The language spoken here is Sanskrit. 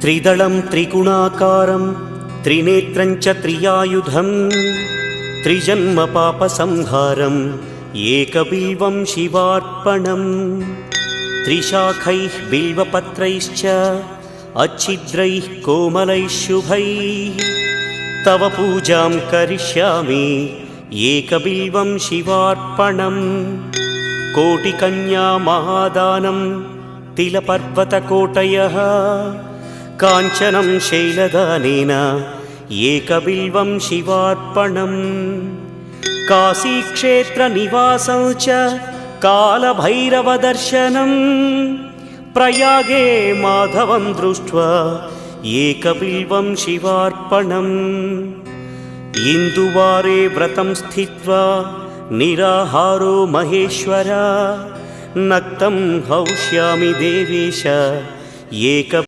त्रिदलं त्रिगुणाकारं त्रिनेत्रं च त्रियायुधं त्रिजन्मपापसंहारम् एकबिल्वं शिवार्पणम् त्रिशाखैः बिल्वपत्रैश्च अच्छिद्रैः कोमलैः शुभैः तव पूजां करिष्यामि एकबिल्वं शिवार्पणम् कोटिकन्या महादानं तिलपर्वतकोटयः काञ्चनं शैलदानेन एकबिल्वं शिवार्पणम् काशीक्षेत्रनिवासं च कालभैरवदर्शनं प्रयागे माधवं दृष्ट्वा एकबिल्वं शिवार्पणम् इन्दुवारे व्रतं स्थित्वा निराहारो महेश्वर नक्तं हौष्यामि देवेश एक